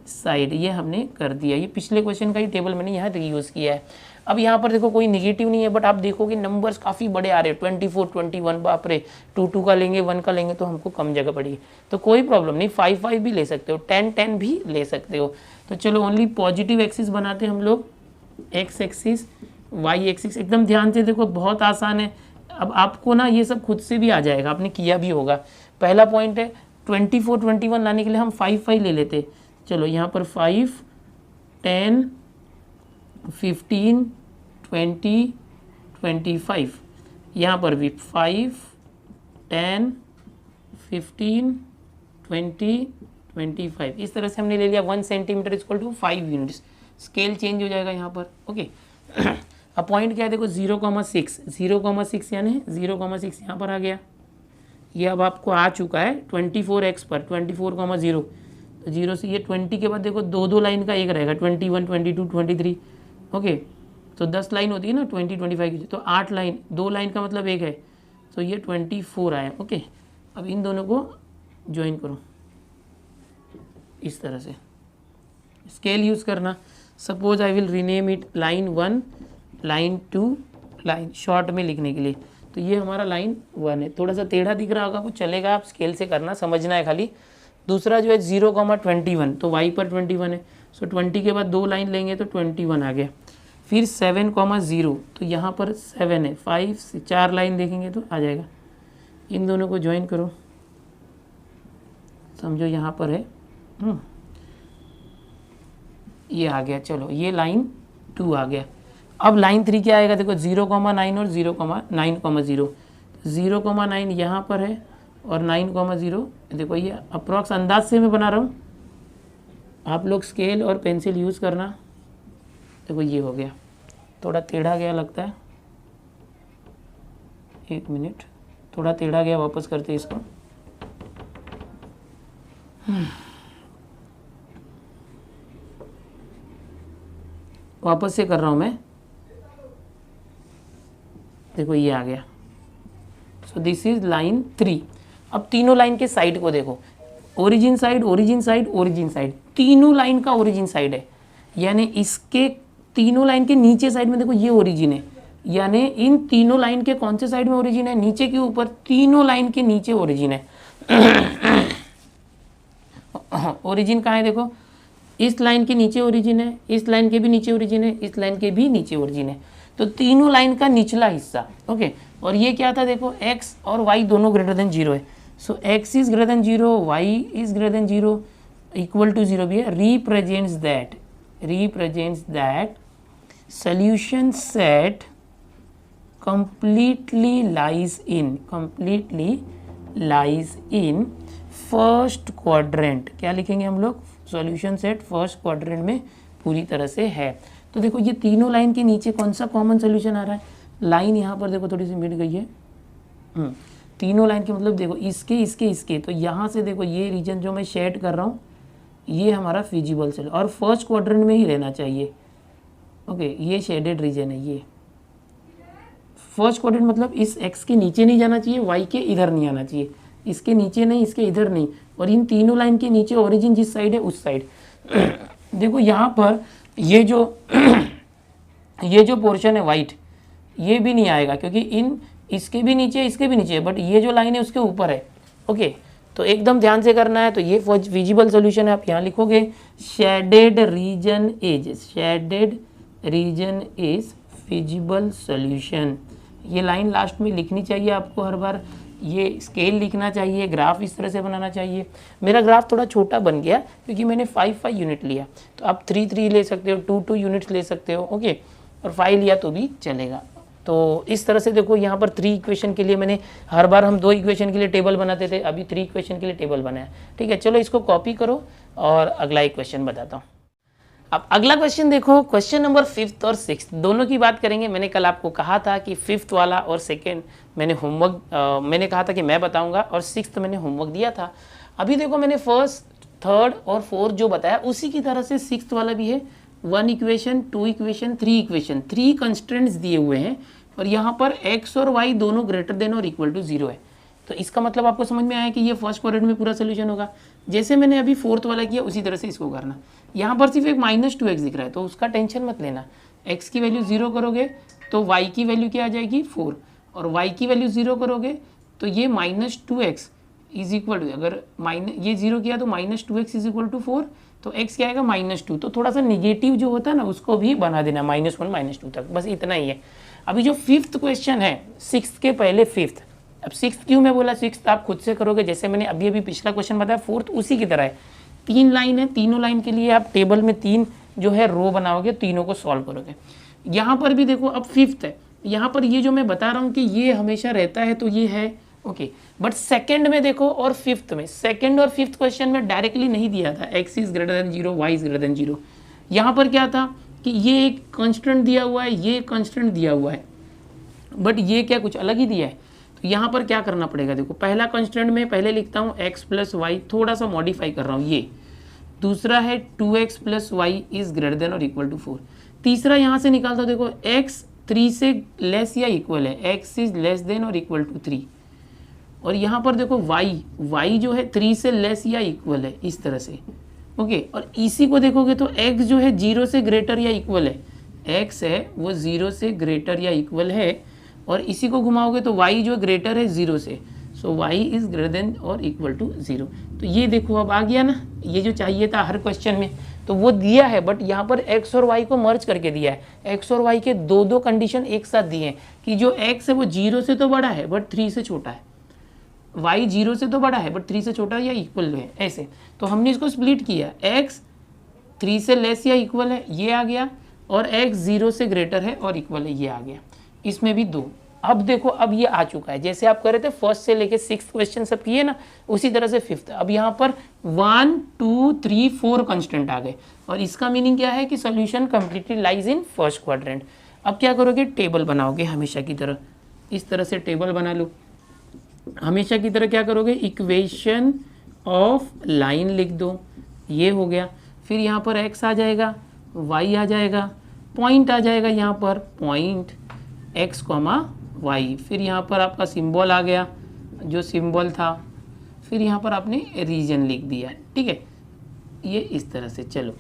साइड, ये हमने कर दिया। ये पिछले क्वेश्चन का ही टेबल मैंने यहाँ यूज़ किया है। अब यहाँ पर देखो कोई निगेटिव नहीं है, बट आप देखोगे नंबर्स काफ़ी बड़े आ रहे हैं, 24 21, बाप रे, 2 का लेंगे 1 का लेंगे तो हमको कम जगह पड़ेगी, तो कोई प्रॉब्लम नहीं, 5 5 भी ले सकते हो, 10 10 भी ले सकते हो। तो चलो ओनली पॉजिटिव एक्सिस बनाते हैं हम लोग, x एक्सिस y एक्सिस, एकदम ध्यान से देखो, बहुत आसान है। अब आपको ना ये सब खुद से भी आ जाएगा, आपने किया भी होगा। पहला पॉइंट है 24 21 लाने के लिए हम 5 5 ले लेते, चलो यहाँ पर 5 10 15 20 25, यहाँ पर भी 5 10 15 20 25, इस तरह से हमने ले लिया 1 centimetre equal to 5 units, scale change हो जाएगा यहाँ पर, ओके। अब पॉइंट क्या है देखो 0,6 यानी 0,6 यहाँ पर आ गया, ये अब आपको आ चुका है 24x पर 24,0, तो 0 से ये 20 के बाद देखो 2 लाइन का एक रहेगा, 21 22 23, ओके, तो 10 लाइन होती है ना 20 25 की, तो 8 लाइन, 2 लाइन का मतलब एक है, तो ये 24 आया, ओके। अब इन दोनों को ज्वाइन करो इस तरह से, स्केल यूज़ करना। Suppose I will rename it line 1 line 2 line, short में लिखने के लिए, तो ये हमारा लाइन 1 है, थोड़ा सा टेढ़ा दिख रहा होगा, कुछ चलेगा, आप स्केल से करना, समझना है खाली। दूसरा जो है 0,21, तो y पर 21 है, सो 20 के बाद 2 लाइन लेंगे तो 21 आ गया। फिर 7,0, तो यहाँ पर 7 है, 5 से 4 लाइन देखेंगे तो आ जाएगा। इन दोनों को ज्वाइन करो, समझो यहाँ पर है, ये आ गया, चलो ये लाइन 2 आ गया। अब लाइन 3 क्या आएगा देखो 0,9 और 0,9,0, 0,9 यहाँ पर है और 9,0, देखो ये अप्रॉक्स अंदाज से मैं बना रहा हूँ, आप लोग स्केल और पेंसिल यूज़ करना। देखो ये हो गया, थोड़ा टेढ़ा गया लगता है, एक मिनट, थोड़ा टेढ़ा गया, वापस करते हैं इसको। वापस से कर रहा हूँ मैं, देखो ये आ गया, सो दिस इज लाइन 3। अब तीनों लाइन के साइड को देखो, origin side origin side origin side, तीनों लाइन का ओरिजिन साइड है, यानी इसके तीनों लाइन के नीचे साइड में देखो ये ओरिजिन है, यानी इन तीनों लाइन के कौन से साइड में ओरिजिन है, नीचे के ऊपर, तीनों लाइन के नीचे ओरिजिन है। ओरिजिन कहाँ है देखो, इस लाइन के नीचे ओरिजिन है, इस लाइन के भी नीचे ओरिजिन है, इस लाइन के भी नीचे ओरिजिन है, तो तीनों लाइन का निचला हिस्सा। ओके, और ये क्या था देखो, x और y दोनों ग्रेटर देन 0 है, so x is greater than 0, y is greater than 0, equal to 0 भी है, represents that solution set completely lies in first quadrant. क्या लिखेंगे हम लोग, सॉल्यूशन सेट फर्स्ट क्वाड्रेंट में पूरी तरह से है। तो देखो ये तीनों लाइन के नीचे कौन सा कॉमन सॉल्यूशन आ रहा है, लाइन यहाँ पर देखो थोड़ी सी मिट गई है, तीनों लाइन के मतलब देखो इसके, तो यहाँ से देखो ये रीजन जो मैं शेड कर रहा हूँ ये हमारा फिजिबल सेल और फर्स्ट क्वाड्रेंट में ही रहना चाहिए। ओके, ये शेडेड रीजन है, ये फर्स्ट क्वाड्रेंट मतलब इस x के नीचे नहीं जाना चाहिए, y के इधर नहीं आना चाहिए, इसके नीचे नहीं, इसके इधर नहीं, और इन तीनों लाइन के नीचे ओरिजिन जिस साइड है उस साइड। देखो यहाँ पर ये जो पोर्शन है वाइट, ये भी नहीं आएगा क्योंकि इसके भी नीचे, इसके भी नीचे, बट ये जो लाइन है उसके ऊपर है। ओके, तो एकदम ध्यान से करना है। तो ये विजिबल सॉल्यूशन है, आप यहाँ लिखोगे shaded region is feasible solution. ये लाइन लास्ट में लिखनी चाहिए आपको हर बार, ये स्केल लिखना चाहिए, ग्राफ इस तरह से बनाना चाहिए। मेरा ग्राफ थोड़ा छोटा बन गया क्योंकि मैंने 5 यूनिट लिया, तो आप 3 ले सकते हो, 2 यूनिट्स ले सकते हो। ओके, और 5 लिया तो भी चलेगा। तो इस तरह से देखो यहाँ पर 3 इक्वेशन के लिए मैंने, हर बार हम 2 इक्वेशन के लिए टेबल बनाते थे, अभी 3 इक्वेशन के लिए टेबल बनाया। ठीक है, चलो इसको कॉपी करो और अगला इक्वेशन बताता हूँ। अब अगला क्वेश्चन देखो, क्वेश्चन नंबर 5th और 6th दोनों की बात करेंगे। मैंने कल आपको कहा था कि 5th वाला और 2nd मैंने होमवर्क मैंने कहा था कि मैं बताऊंगा, और 6th मैंने होमवर्क दिया था। अभी देखो मैंने 1st, 3rd और 4th जो बताया उसी की तरह से 6th वाला भी है। 1 इक्वेशन, 2 इक्वेशन, 3 इक्वेशन, 3 कंस्ट्रेंट्स दिए हुए हैं, और यहाँ पर x और y दोनों ग्रेटर देन और इक्वल टू 0 है। तो इसका मतलब आपको समझ में आया कि ये फर्स्ट क्वाड्रेंट में पूरा सोल्यूशन होगा। जैसे मैंने अभी 4th वाला किया उसी तरह से इसको करना। यहाँ पर सिर्फ एक -2x दिख रहा है, तो उसका टेंशन मत लेना। x की वैल्यू 0 करोगे तो y की वैल्यू क्या आ जाएगी 4, और y की वैल्यू 0 करोगे तो ये -2x इज इक्वल टू, अगर ये 0 किया तो -2x इज इक्वल टू 4, तो x क्या आएगा -2। तो थोड़ा सा निगेटिव जो होता है ना उसको भी बना देना, -1 -2 तक, बस इतना ही है। अभी जो 5th क्वेश्चन है, 6th के पहले 5th। अब 6th क्यों मैं बोला 6th, आप खुद से करोगे, जैसे मैंने अभी पिछला क्वेश्चन बताया 4th उसी की तरह है। 3 लाइन है, तीनों लाइन के लिए आप टेबल में 3 जो है रो बनाओगे, तीनों को सॉल्व करोगे। यहाँ पर भी देखो अब 5th है, यहाँ पर ये जो मैं बता रहा हूँ कि ये हमेशा रहता है तो ये है। ओके, बट सेकंड में देखो और 5th में, सेकंड और 5th क्वेश्चन में डायरेक्टली नहीं दिया था x is greater than 0, y is greater than 0। यहाँ पर क्या था कि ये एक कांस्टेंट दिया हुआ है, ये कांस्टेंट दिया हुआ है, बट ये क्या कुछ अलग ही दिया है। तो यहाँ पर क्या करना पड़ेगा, देखो पहला कांस्टेंट में पहले लिखता हूँ x प्लस वाई, थोड़ा सा मॉडिफाई कर रहा हूँ ये। दूसरा है 2x plus y is greater than और इक्वल टू 4। तीसरा यहाँ से निकालता हूँ, देखो x 3 से लेस या इक्वल है, x इज लेस देन और इक्वल टू 3। और यहाँ पर देखो y जो है 3 से लेस या इक्वल है, इस तरह से। ओके, और इसी को देखोगे तो x जो है 0 से ग्रेटर या इक्वल है, x है वो 0 से ग्रेटर या इक्वल है, और इसी को घुमाओगे तो y जो ग्रेटर है 0 से, सो y इज ग्रेटर देन और इक्वल टू 0। तो ये देखो अब आ गया ना, ये जो चाहिए था हर क्वेश्चन में तो वो दिया है, बट यहाँ पर x और y को मर्ज करके दिया है। x और y के दो कंडीशन एक साथ दिए हैं कि जो x है वो 0 से तो बड़ा है बट 3 से छोटा है, y 0 से तो बड़ा है बट 3 से छोटा या इक्वल है, ऐसे। तो हमने इसको स्प्लिट किया, x 3 से लेस या इक्वल है, ये आ गया, और x 0 से ग्रेटर है और इक्वल है, ये आ गया। इसमें भी 2। अब देखो अब ये आ चुका है, जैसे आप कर रहे थे फर्स्ट से लेके 6th क्वेश्चन सब किए ना, उसी तरह से 5th। अब यहाँ पर 1 2 3 4 कंस्टेंट आ गए, और इसका मीनिंग क्या है कि solution completely lies in first quadrant. अब क्या करोगे, टेबल बनाओगे हमेशा की तरह, इस तरह से टेबल बना लो। हमेशा की तरह क्या करोगे, इक्वेशन ऑफ लाइन लिख दो, ये हो गया। फिर यहाँ पर x आ जाएगा, y आ जाएगा, पॉइंट आ जाएगा, यहाँ पर पॉइंट x, y। फिर यहाँ पर आपका सिंबल आ गया, जो सिंबल था, फिर यहाँ पर आपने रीजन लिख दिया, ठीक है, ये इस तरह से। चलो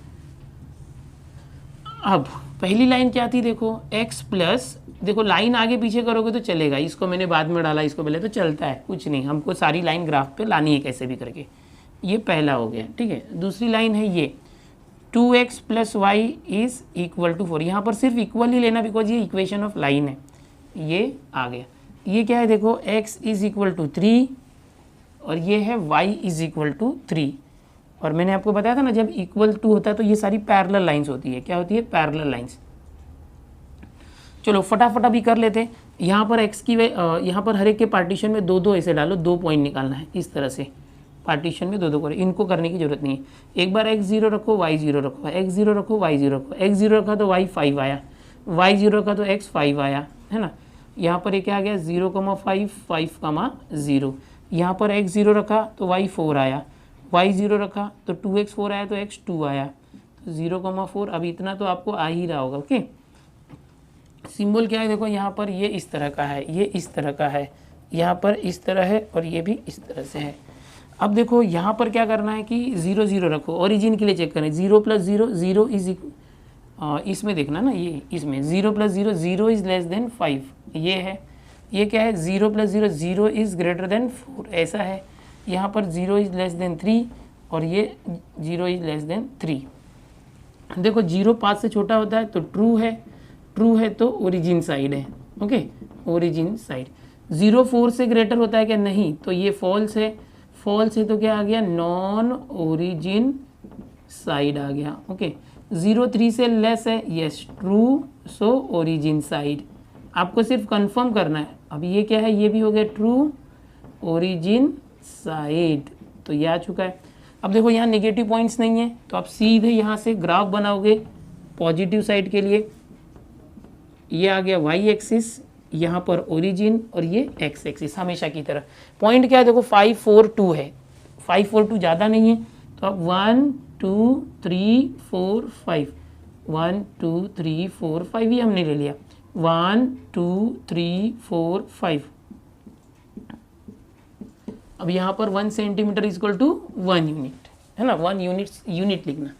अब पहली लाइन क्या थी, देखो x प्लस, देखो लाइन आगे पीछे करोगे तो चलेगा, इसको मैंने बाद में डाला, इसको पहले तो चलता है, कुछ नहीं, हमको सारी लाइन ग्राफ पे लानी है कैसे भी करके। ये पहला हो गया, ठीक है। दूसरी लाइन है ये 2x plus y is equal to 4। यहाँ पर सिर्फ इक्वल ही लेना बिकॉज ये इक्वेशन ऑफ लाइन है। ये आ गया, ये क्या है देखो, x इज इक्वल टू 3 और ये है y इज इक्वल टू 3। और मैंने आपको बताया था ना जब इक्वल टू होता है तो ये सारी पैरेलल लाइंस होती है। क्या होती है? Parallel lines. चलो फटाफट अभी कर लेते हैं। यहाँ पर x की यहाँ पर हर एक के पार्टीशन में दो दो ऐसे डालो, 2 पॉइंट निकालना है इस तरह से। पार्टीशन में दो दो करो, इनको करने की जरूरत नहीं है। एक बार x0 रखो, y0 रखो, x0 रखो, y0 रखो। x0 रखा तो y 5 आया, y0 रखा तो x 5 आया, है ना। यहाँ पर एक आ गया 0,5 5,0। यहाँ पर x0 रखा तो y 4 आया, y0 रखा तो 2x 4 आया तो x 2 आया, तो 0,4। अब इतना तो आपको आ ही रहा होगा। ओके, सिंबल क्या है देखो, यहाँ पर ये इस तरह का है, ये इस तरह का है, यहाँ पर इस तरह है और ये भी इस तरह से है। अब देखो यहाँ पर क्या करना है कि 0 0 रखो, ओरिजिन के लिए चेक करें। 0 + 0 0 इज इसमें देखना ना, ये इसमें 0 + 0 0 इज लेस देन 5, ये है। ये क्या है? 0 + 0 0 इज ग्रेटर देन 4, ऐसा है। यहाँ पर 0 इज लेस देन 3 और ये 0 इज लेस देन 3। देखो 0 5 से छोटा होता है तो ट्रू है, ट्रू है तो ओरिजिन साइड है। Okay, origin side. 0 4 से ग्रेटर होता है क्या? नहीं, तो ये फॉल्स है। फॉल्स है तो क्या आ गया? नॉन ओरिजिन साइड आ गया। ओके, 0 3 से लेस है, yes true, so origin side. आपको सिर्फ कंफर्म करना है। अब ये क्या है? ये भी हो गया ट्रू, ओरिजिन साइड, तो ये आ चुका है। अब देखो यहाँ नेगेटिव पॉइंट्स नहीं है तो आप सीधे यहाँ से ग्राफ बनाओगे पॉजिटिव साइड के लिए। ये आ गया y एक्सिस, यहाँ पर ओरिजिन और ये x एक्सिस हमेशा की तरह। पॉइंट क्या है देखो, 5 4 2 है, 5 4 2 ज़्यादा नहीं है तो अब 1 2 3 4 5, 1 2 3 4 5 ही हमने ले लिया। 1 2 3 4 5। अब यहाँ पर 1 सेंटीमीटर इक्वल टू 1 यूनिट, है ना। 1 यूनिट लिखना।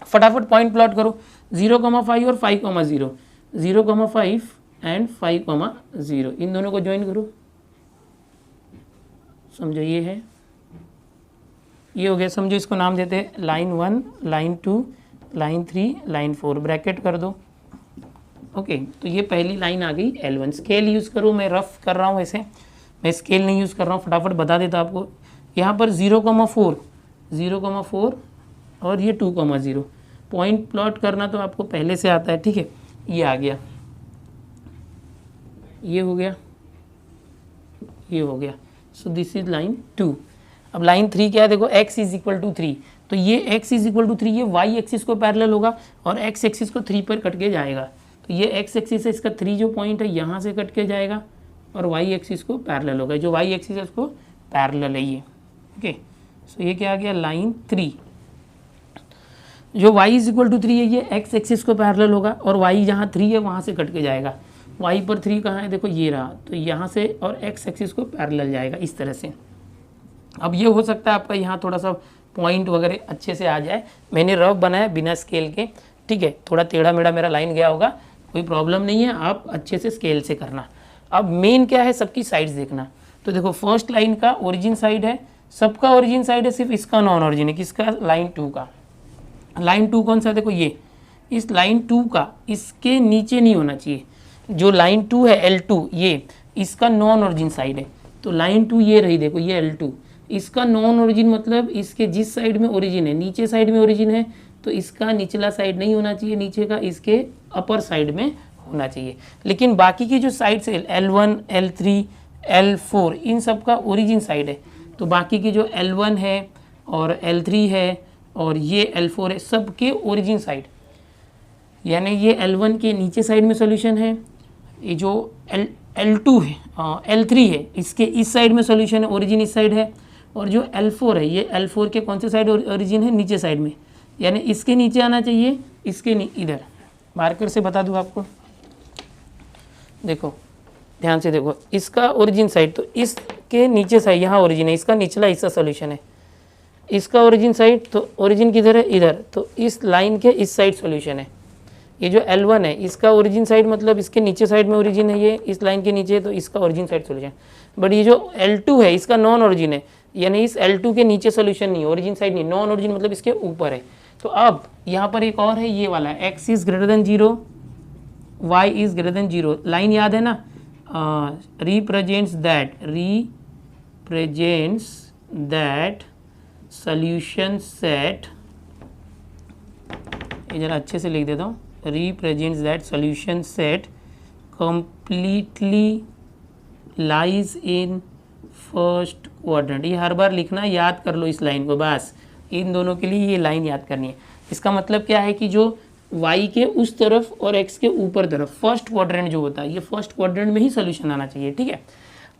फटाफट पॉइंट प्लॉट करो। 0,5 और 5,0, 0,5 एंड 5,0, इन दोनों को ज्वाइन करो। समझो ये है, ये हो गया। समझो इसको नाम देते हैं line 1, line 2, line 3, line 4, bracket कर दो। ओके, तो ये पहली लाइन आ गई L1। स्केल यूज़ करो, मैं रफ कर रहा हूँ ऐसे, मैं स्केल नहीं यूज़ कर रहा हूँ, फटाफट बता देता आपको। यहाँ पर 0,4 और ये 2,0। पॉइंट प्लॉट करना तो आपको पहले से आता है, ठीक है। ये आ गया, ये हो गया, ये हो गया। So this is line 2। अब लाइन 3 क्या है देखो, x इज इक्वल टू 3, तो ये x इज इक्वल टू 3 ये y एक्सिस को पैरेलल होगा और x एक्सिस को 3 पर कट के जाएगा। तो ये x एक्सिस है, इसका 3 जो पॉइंट है यहाँ से कट के जाएगा और y एक्सिस को पैरेलल होगा। जो y एक्सिस है उसको पैरेलल है ये। ओके, सो ये क्या आ गया? लाइन 3। जो y इज इक्वल टू 3 है ये x एक्सिस को पैरेलल होगा और y जहाँ 3 है वहाँ से कट के जाएगा। y पर 3 कहाँ है देखो, ये रहा, तो यहाँ से और x एक्सिस को पैरेलल जाएगा इस तरह से। अब ये हो सकता है आपका यहाँ थोड़ा सा पॉइंट वगैरह अच्छे से आ जाए, मैंने रफ बनाया बिना स्केल के, ठीक है। थोड़ा टेढ़ा मेढ़ा मेरा लाइन गया होगा, कोई प्रॉब्लम नहीं है, आप अच्छे से स्केल से करना। अब मेन क्या है, सबकी साइड्स देखना। तो देखो फर्स्ट लाइन का ओरिजिन साइड है, सबका ओरिजिन साइड है, सिर्फ इसका नॉन ओरिजिन है। किसका? लाइन 2 का। लाइन 2 कौन सा है देखो, ये इस लाइन 2 का इसके नीचे नहीं होना चाहिए। जो लाइन 2 है L2, ये इसका नॉन ओरिजिन साइड है। तो लाइन 2 ये रही देखो, ये L2, इसका नॉन ओरिजिन मतलब इसके जिस साइड में ओरिजिन है, नीचे साइड में ओरिजिन है, तो इसका निचला साइड नहीं होना चाहिए नीचे का, इसके अपर साइड में होना चाहिए। लेकिन बाकी की जो साइड्स है L1, L3, L4 इन सब का ओरिजिन साइड है। तो बाकी की जो L1 है और L3 है और ये L4 है, सबके ओरिजिन साइड, यानी ये L1 के नीचे साइड में सॉल्यूशन है, ये जो L2 है L3 है इसके इस साइड में सॉल्यूशन है, ओरिजिन इस साइड है। और जो L4 है ये L4 के कौन से साइड ओरिजिन है, नीचे साइड में, यानी इसके नीचे आना चाहिए, इसके इधर मार्कर से बता दूँ आपको। देखो ध्यान से देखो, इसका ओरिजिन साइड, तो इसके नीचे साइड यहाँ ओरिजिन है, इसका निचला हिस्सा सॉल्यूशन है। इसका ओरिजिन साइड, तो ओरिजिन किधर है, इधर, तो इस लाइन के इस साइड सॉल्यूशन है। ये जो L1 है इसका ओरिजिन साइड मतलब इसके नीचे साइड में ओरिजिन है, ये इस लाइन के नीचे, तो इसका ओरिजिन साइड सॉल्यूशन। बट ये जो L2 है इसका नॉन ओरिजिन है, यानी इस L2 के नीचे सोल्यूशन नहीं, ओरिजिन साइड नहीं, नॉन ओरिजिन मतलब इसके ऊपर है। तो अब यहाँ पर एक और है ये वाला, x is greater than 0, y is greater than 0, line याद है ना, रिप्रेजेंट्स दैट सॉल्यूशन सेट, ये जरा अच्छे से लिख देता हूँ, represents that solution set completely lies in first quadrant. ये हर बार लिखना, याद कर लो इस लाइन को, बस इन दोनों के लिए ये लाइन याद करनी है। इसका मतलब क्या है कि जो y के उस तरफ और x के ऊपर तरफ फर्स्ट क्वाड्रेंट जो होता है, ये फर्स्ट क्वाड्रेंट में ही सोल्यूशन आना चाहिए, ठीक है।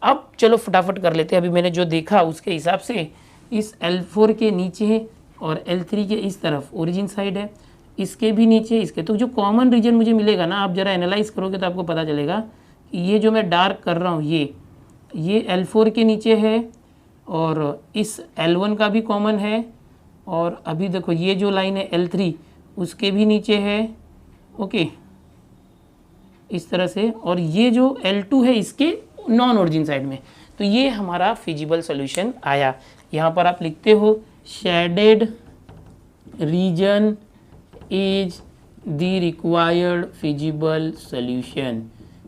अब चलो फटाफट कर लेते हैं। अभी मैंने जो देखा उसके हिसाब से इस L4 के नीचे और L3 के इस तरफ ओरिजिन साइड है, इसके भी नीचे, इसके, तो जो कॉमन रीजन मुझे मिलेगा ना, आप जरा एनालाइज करोगे तो आपको पता चलेगा कि ये जो मैं डार्क कर रहा हूँ ये L4 के नीचे है और इस L1 का भी कॉमन है, और अभी देखो ये जो लाइन है L3 उसके भी नीचे है, ओके, इस तरह से, और ये जो L2 है इसके नॉन ओरिजिन साइड में। तो ये हमारा फिजिबल सॉल्यूशन आया। यहाँ पर आप लिखते हो shaded region is the required feasible solution.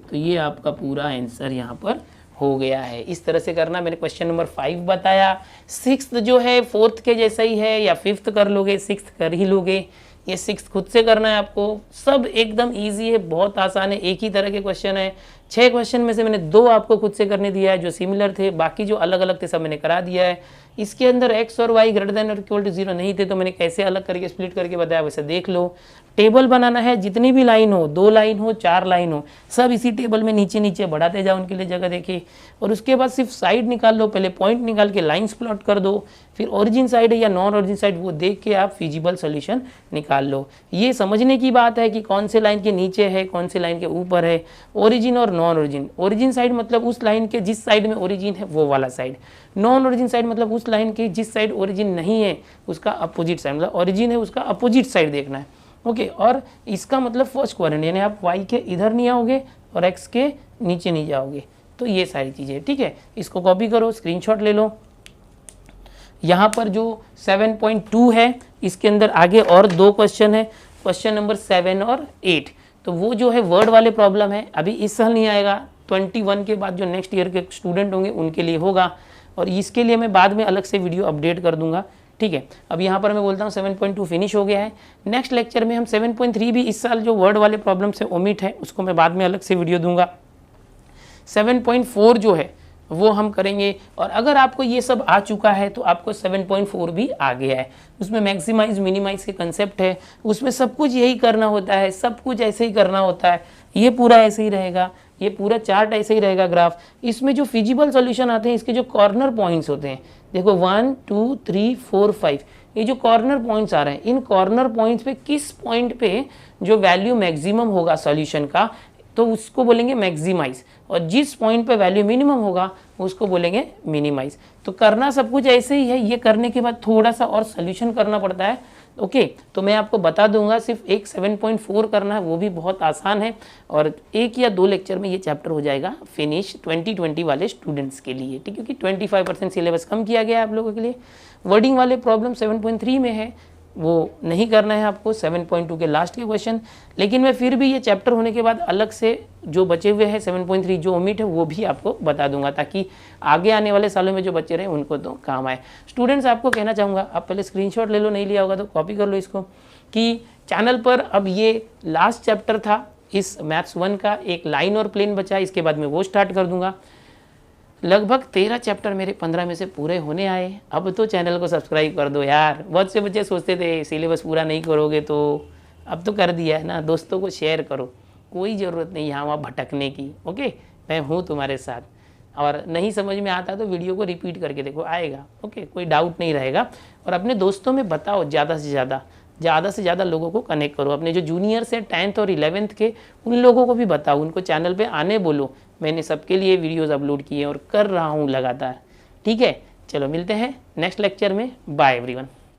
तो ये आपका पूरा आंसर यहाँ पर हो गया है। इस तरह से करना, मैंने क्वेश्चन नंबर 5 बताया। 6th जो है 4th के जैसा ही है, या 5th कर लोगे 6th कर ही लोगे, ये 6th खुद से करना है आपको। सब एकदम इजी है, बहुत आसान है, एक ही तरह के क्वेश्चन है। 6 क्वेश्चन में से मैंने 2 आपको खुद से करने दिया है जो सिमिलर थे, बाकी जो अलग अलग थे सब मैंने करा दिया है। इसके अंदर x और y ग्रेटर देन और इक्वल टू 0 नहीं थे तो मैंने कैसे अलग करके स्प्लिट करके बताया, वैसे देख लो। टेबल बनाना है, जितनी भी लाइन हो, 2 लाइन हो 4 लाइन हो, सब इसी टेबल में नीचे नीचे बढ़ाते जाओ, उनके लिए जगह देखिए। और उसके बाद सिर्फ साइड निकाल लो, पहले पॉइंट निकाल के लाइंस प्लॉट कर दो, फिर ओरिजिन साइड है या नॉन ओरिजिन साइड वो देख के आप फिजिबल सॉल्यूशन निकाल लो। ये समझने की बात है कि कौन से लाइन के नीचे है, कौन से लाइन के ऊपर है, ओरिजिन और नॉन ओरिजिन। ओरिजिन साइड मतलब उस लाइन के जिस साइड में ओरिजिन है वो वाला साइड, नॉन ओरिजिन साइड मतलब उस लाइन के जिस साइड ओरिजिन नहीं है उसका अपोजिट साइड, मतलब ओरिजिन है उसका अपोजिट साइड देखना है, ओके। और इसका मतलब फर्स्ट क्वाड्रेंट, यानी आप y के इधर नहीं आओगे और x के नीचे नहीं जाओगे। तो ये सारी चीज़ें, ठीक है। इसको कॉपी करो, स्क्रीनशॉट ले लो। यहाँ पर जो 7.2 है इसके अंदर आगे और 2 क्वेश्चन है, क्वेश्चन नंबर 7 और 8। तो वो जो है वर्ड वाले प्रॉब्लम है, अभी इस साल नहीं आएगा, 21 के बाद जो नेक्स्ट ईयर के स्टूडेंट होंगे उनके लिए होगा, और इसके लिए मैं बाद में अलग से वीडियो अपडेट कर दूंगा, ठीक है। अब यहाँ पर मैं बोलता हूँ 7.2 फिनिश हो गया है। नेक्स्ट लेक्चर में हम 7.3 भी इस साल जो वर्ड वाले प्रॉब्लम से ओमिट है उसको मैं बाद में अलग से वीडियो दूंगा। 7.4 जो है वो हम करेंगे, और अगर आपको ये सब आ चुका है तो आपको 7.4 भी आ गया है। उसमें मैक्सिमाइज मिनिमाइज के कंसेप्ट है, उसमें सब कुछ यही करना होता है, सब कुछ ऐसे ही करना होता है। ये पूरा ऐसे ही रहेगा, ये पूरा चार्ट ऐसे ही रहेगा, ग्राफ। इसमें जो फिजिबल सॉल्यूशन आते हैं इसके जो कॉर्नर पॉइंट्स होते हैं, देखो 1 2 3 4 5, ये जो कॉर्नर पॉइंट्स आ रहे हैं, इन कॉर्नर पॉइंट्स पे किस पॉइंट पे जो वैल्यू मैक्सिमम होगा सॉल्यूशन का तो उसको बोलेंगे मैक्सिमाइज, और जिस पॉइंट पे वैल्यू मिनिमम होगा उसको बोलेंगे मिनिमाइज। तो करना सब कुछ ऐसे ही है। ये करने के बाद थोड़ा सा और सोल्यूशन करना पड़ता है, ओके। तो मैं आपको बता दूंगा, सिर्फ एक 7.4 करना है, वो भी बहुत आसान है, और 1 या 2 लेक्चर में ये चैप्टर हो जाएगा फिनिश 2020 वाले स्टूडेंट्स के लिए, ठीक है, क्योंकि 25% सिलेबस कम किया गया है आप लोगों के लिए। वर्डिंग वाले प्रॉब्लम 7.3 में है, वो नहीं करना है आपको, 7.2 के लास्ट के क्वेश्चन। लेकिन मैं फिर भी ये चैप्टर होने के बाद अलग से जो बचे हुए हैं 7.3 जो ओमिट है वो भी आपको बता दूंगा, ताकि आगे आने वाले सालों में जो बच्चे रहे उनको तो काम आए। स्टूडेंट्स आपको कहना चाहूँगा, आप पहले स्क्रीनशॉट ले लो, नहीं लिया होगा तो कॉपी कर लो इसको, कि चैनल पर अब ये लास्ट चैप्टर था इस मैथ्स 1 का, एक लाइन और प्लेन बचा, इसके बाद मैं वो स्टार्ट कर दूंगा। लगभग 13 चैप्टर मेरे 15 में से पूरे होने आए। अब तो चैनल को सब्सक्राइब कर दो यार। बहुत से बच्चे सोचते थे सिलेबस पूरा नहीं करोगे, तो अब तो कर दिया है ना। दोस्तों को शेयर करो, कोई ज़रूरत नहीं यहाँ वहाँ भटकने की, ओके। मैं हूँ तुम्हारे साथ, और नहीं समझ में आता तो वीडियो को रिपीट करके देखो, आएगा, ओके, कोई डाउट नहीं रहेगा। और अपने दोस्तों में बताओ, ज़्यादा से ज़्यादा लोगों को कनेक्ट करो। अपने जो जूनियर्स हैं 10th और 11th के, उन लोगों को भी बताओ, उनको चैनल पे आने बोलो। मैंने सबके लिए वीडियोस अपलोड किए और कर रहा हूँ लगातार, ठीक है। चलो मिलते हैं नेक्स्ट लेक्चर में, बाय एवरीवन।